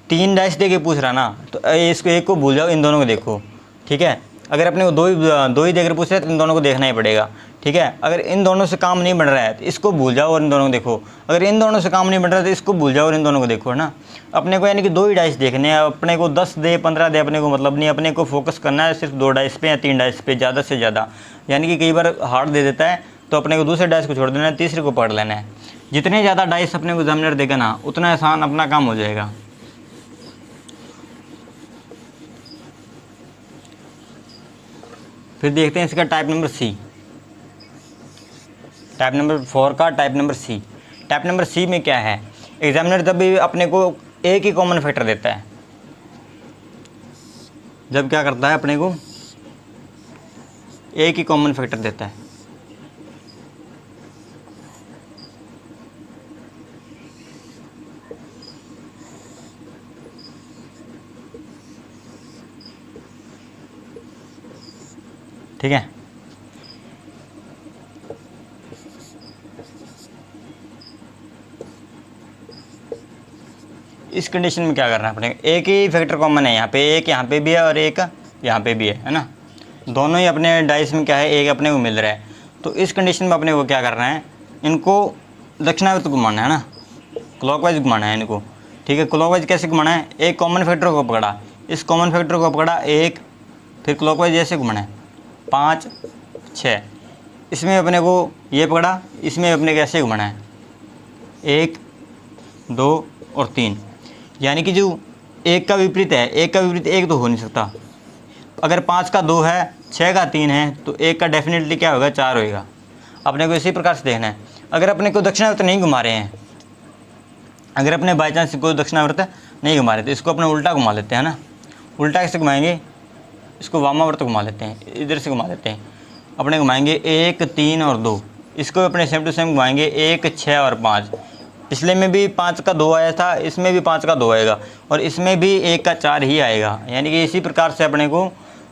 3 डाइस दे के पूछ रहा ना, तो इसको एक को भूल जाओ, इन दोनों को देखो, ठीक है। अगर अपने को दो ही देकर पूछ रहे हैं तो इन दोनों को देखना ही पड़ेगा, ठीक है। अगर इन दोनों से काम नहीं बन रहा है तो इसको भूल जाओ और इन दोनों को देखो। अगर इन दोनों से काम नहीं बन रहा है तो इसको भूल जाओ और इन दोनों को देखो, है ना। अपने को यानी कि 2 ही डाइस देखने हैं। अपने को 10 दे 15 दे अपने को मतलब नहीं, अपने को फोकस करना है सिर्फ 2 डाइस पे या 3 डाइस पे, ज़्यादा से ज़्यादा। यानी कि कई बार हार्ड दे देता है तो अपने को दूसरे डाइस को छोड़ देना है, तीसरे को पढ़ लेना है। जितने ज़्यादा डाइस अपने को एग्जामिनर देगा ना, उतना आसान अपना काम हो जाएगा। फिर देखते हैं इसका type number C, type number 4 का type number C. Type number C में क्या है, एग्जामिनर जब भी अपने को एक ही कॉमन फैक्टर देता है, जब क्या करता है अपने को एक ही कॉमन फैक्टर देता है। ठीक है, इस कंडीशन में क्या करना है अपने, एक ही फैक्टर कॉमन है, यहाँ पे एक यहाँ पे भी है और एक यहाँ पे भी है ना। दोनों ही अपने डाइस में क्या है, एक अपने को मिल रहा है। तो इस कंडीशन में अपने को क्या करना है, इनको दक्षिणावर्त घुमाना है ना, क्लॉकवाइज घुमाना है इनको, ठीक है। क्लॉकवाइज कैसे घुमाना है, एक कॉमन फैक्टर को पकड़ा, इस कॉमन फैक्टर को पकड़ा एक, फिर क्लॉकवाइज ऐसे घुमाना है 5 6, इसमें अपने को ये पकड़ा, इसमें अपने को ऐसे घुमाना है 1 2 और 3। यानी कि जो एक का विपरीत है, एक का विपरीत एक तो हो नहीं सकता। अगर 5 का 2 है, 6 का 3 है, तो एक का डेफिनेटली क्या होगा, 4 होएगा। अपने को इसी प्रकार से देखना है। अगर अपने को दक्षिणावर्त नहीं घुमा रहे हैं, अगर अपने बाई चांस कोई दक्षिणावर्त नहीं घुमा रहे तो इसको अपने उल्टा घुमा लेते हैं ना। उल्टा कैसे घुमाएंगे, इसको वामावर्त घुमा लेते हैं, इधर से घुमा लेते हैं। अपने घुमाएंगे 1 3 और 2, इसको अपने सेम टू सेम घुमाएंगे 1 6 और 5। पिछले में भी 5 का 2 आया था, इसमें भी 5 का 2 आएगा और इसमें भी 1 का 4 ही आएगा। यानी कि इसी प्रकार से अपने को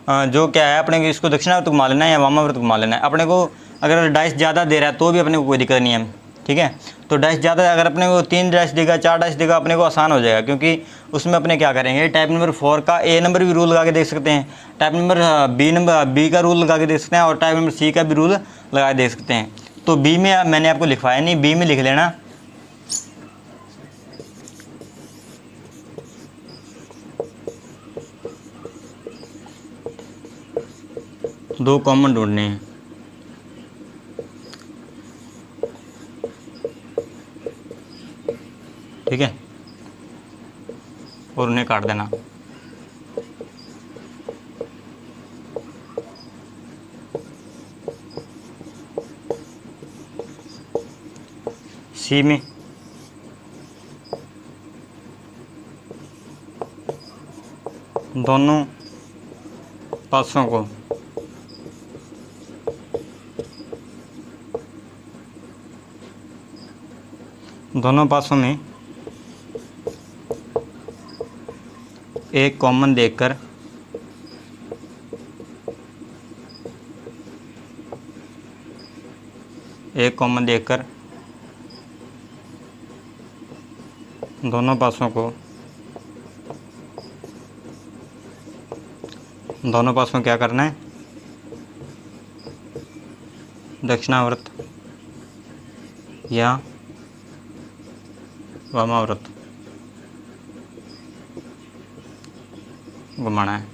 जो क्या है, अपने को इसको दक्षिणावर्त घुमा लेना है या वामावर्त घुमा लेना है। अपने को अगर डाइस ज़्यादा दे रहा है तो भी अपने को कोई दिक्कत नहीं है, ठीक है। तो डाइस ज़्यादा, अगर अपने को 3 डाइस देगा 4 डाइस देगा, अपने को आसान हो जाएगा, क्योंकि उसमें अपने क्या करेंगे, टाइप नंबर 4 का ए नंबर भी रूल लगा के देख सकते हैं, टाइप नंबर बी का रूल लगा के देख सकते हैं और टाइप नंबर सी का भी रूल लगा के देख सकते हैं। तो बी में मैंने आपको लिखवाया नहीं, बी में लिख लेना दो कॉमन ढूंढने हैं, ठीक है, और उन्हें काट देना। सी में दोनों पासों को में एक कॉमन देखकर दोनों पासों क्या करना है, दक्षिणावर्त या वामावर्त घुमाना है।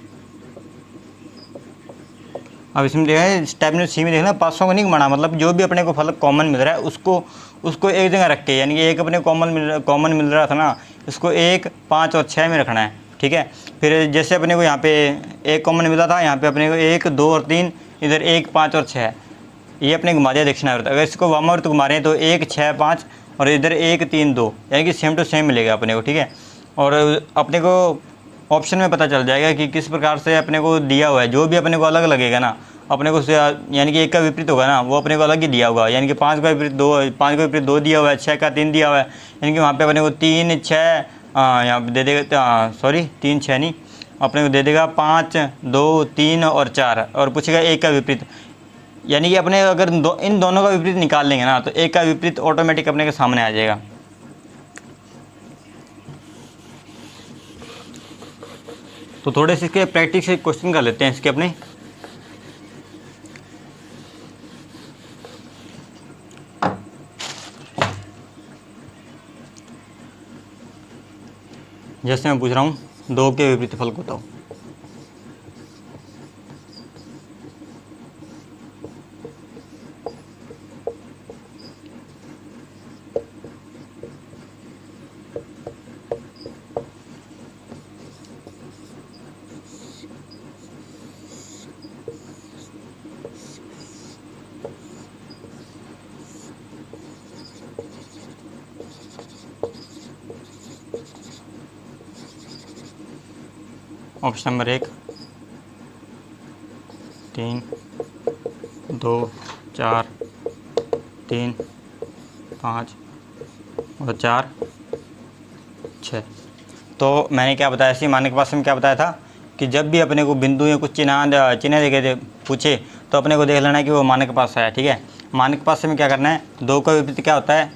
अब इसमें देखा है स्टेप में सी में देखना, पासों को नहीं घुमाना, मतलब जो भी अपने को फलक कॉमन मिल रहा है उसको एक जगह रख के, यानी कि एक अपने कॉमन मिल रहा था ना, इसको 1, 5 और 6 में रखना है, ठीक है। फिर जैसे अपने को यहाँ पे एक कॉमन मिला था, यहाँ पे अपने को 1, 2 और 3, इधर 1, 5 और 6, ये अपने घुमा दिया दक्षिणावर्त। अगर इसको वामावर्त घुमा रहे हैं तो 1, 6, 5 और इधर 1, 3, 2, यानी कि सेम टू सेम मिलेगा अपने को, ठीक है। और अपने को ऑप्शन में पता चल जाएगा कि किस प्रकार से अपने को दिया हुआ है। जो भी अपने को अलग लगेगा ना, अपने को यानी कि 1 का विपरीत होगा ना, वो अपने को अलग ही दिया होगा, यानी कि 5 का विपरीत 2, 5 का विपरीत 2 दिया हुआ है, 6 का 3 दिया हुआ है, यानी कि वहाँ पे अपने को 3, 6 यहाँ पे दे देगा, सॉरी 3, 6 नहीं, अपने को दे देगा 5, 2, 3 और 4, और पूछेगा 1 का विपरीत, यानी कि अपने अगर इन दोनों का विपरीत निकाल लेंगे ना, तो 1 का विपरीत ऑटोमेटिक अपने के सामने आ जाएगा। तो थोड़े से इसके प्रैक्टिस से क्वेश्चन कर लेते हैं इसके अपने। जैसे मैं पूछ रहा हूँ 2 के विपरीत फल को बताओ। ऑप्शन नंबर 1, 3, 2, 4, 3, 5 और 4, 6। तो मैंने क्या बताया, इसी मानक पास में क्या बताया था कि जब भी अपने को बिंदु या कुछ चिन्ह देखे थे पूछे, तो अपने को देख लेना है कि वो मानक पास है, ठीक है। मानक पास में क्या करना है, 2 का विपरीत क्या होता है,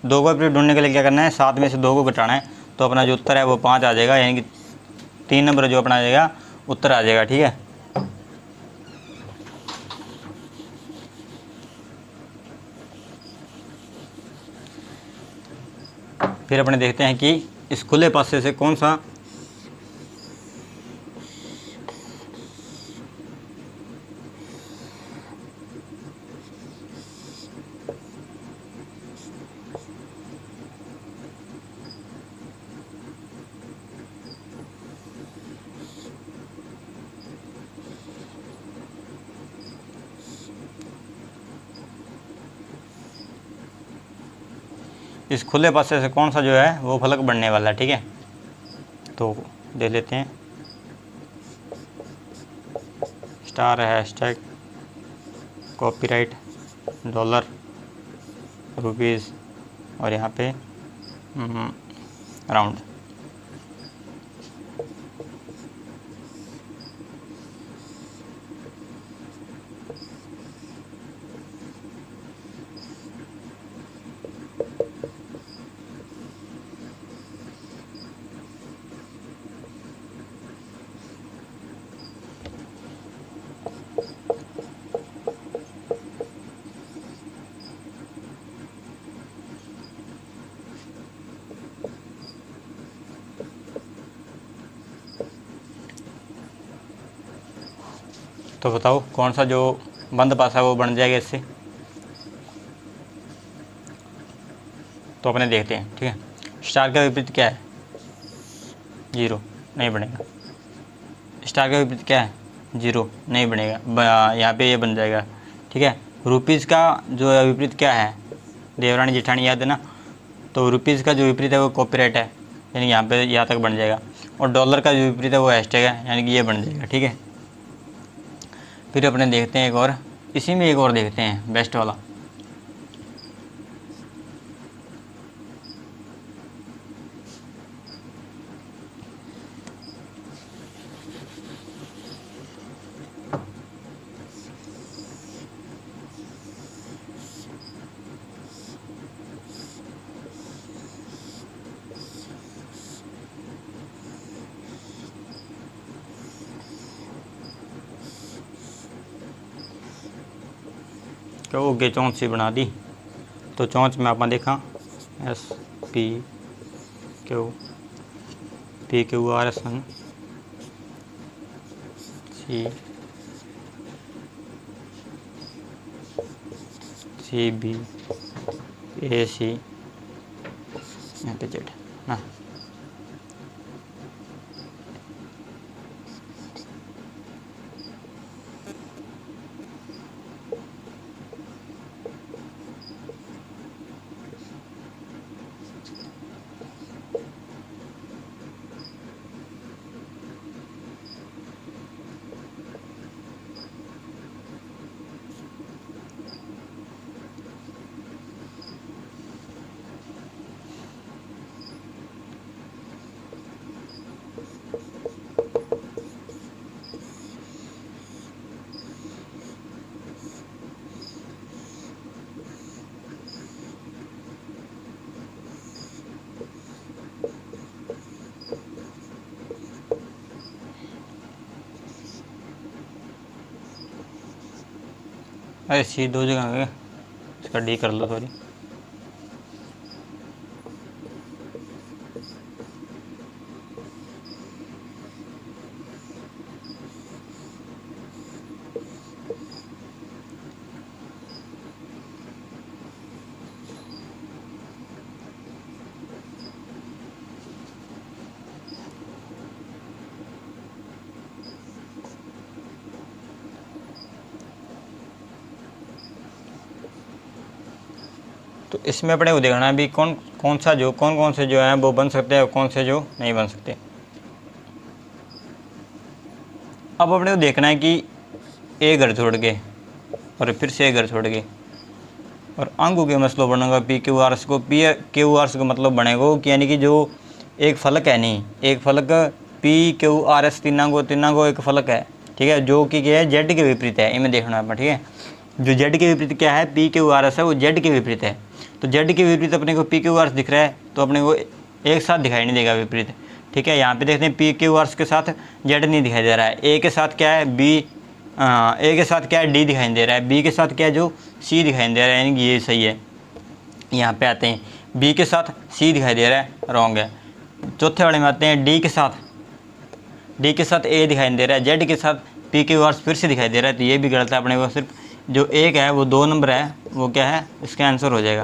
2 का विपरीत ढूंढने के लिए क्या करना है, 7 में से 2 को घटाना है, तो अपना जो उत्तर है वो 5 आ जाएगा, यानी कि 3 नंबर जो अपना आ जाएगा उत्तर आ जाएगा, ठीक है। फिर अपने देखते हैं कि इस खुले पासे से कौन सा इस खुले पासे से कौन सा जो है वो फलक बनने वाला है, ठीक है। तो दे लेते हैं, स्टार है, हैशटैग, कॉपीराइट, डॉलर, रुपीज़ और यहाँ पे राउंड। तो बताओ कौन सा जो बंद पासा है वो बन जाएगा इससे। तो अपने देखते हैं, ठीक है। स्टार का विपरीत क्या है, 0, नहीं बनेगा। स्टार का विपरीत क्या है, 0, नहीं बनेगा, यहाँ पे ये बन जाएगा, ठीक है। रुपीज़ का जो विपरीत क्या है, देवरानी जेठानी, याद है ना। तो रुपीज़ का जो विपरीत है वो कॉपीराइट है, यानी यहाँ पे यहाँ तक बन जाएगा। और डॉलर का जो विपरीत है वो हैशटैग है, यानी कि ये बन जाएगा, ठीक है। फिर अपने देखते हैं एक और, इसी में एक और देखते हैं बेस्ट वाला। क्या हो गया, चौंच सी बना दी। तो चौंच में आपने देखा S P Q R S N C B A C, यहाँ पे जेड ना। अरे सी दो जगह है, इसका डी कर लो सॉरी। तो इसमें अपने को देखना है भी कौन कौन से जो है वो बन सकते हैं और कौन से जो नहीं बन सकते। अब अपने को देखना है कि ए घर छोड़ के और फिर से ए घर छोड़ के और अंगों के मसलो बनेगा पी क्यू आर एस को। पी क्यू आर एस का मतलब बनेगा कि यानी कि जो एक फलक है, नहीं एक फलक पी क्यू आर एस तीना को एक फलक है, ठीक है, जो कि क्या है जेड के विपरीत है। इनमें देखना है, ठीक है, जो जेड के विपरीत क्या है पी क्यू आर एस है, वो जेड के विपरीत है। तो जेड के विपरीत अपने को पी क्यू आर एस दिख रहा है, तो अपने को एक साथ दिखाई नहीं देगा विपरीत, ठीक है। यहाँ पे देखते हैं पी क्यू आर एस के साथ जेड नहीं दिखाई दे रहा है, ए के साथ क्या है बी, ए के साथ क्या है डी दिखाई दे रहा है, बी के साथ क्या है जो सी दिखाई दे रहा है, यानी कि ये सही है। यहाँ पे आते हैं बी के साथ सी दिखाई दे रहा है, रॉन्ग है। चौथे वाले में आते हैं डी के साथ ए दिखाई दे रहा है, जेड के साथ पी क्यू आर फिर से दिखाई दे रहा है, तो ये भी गलत है। अपने को सिर्फ जो एक है वो 2 नंबर है, वो क्या है इसका आंसर हो जाएगा।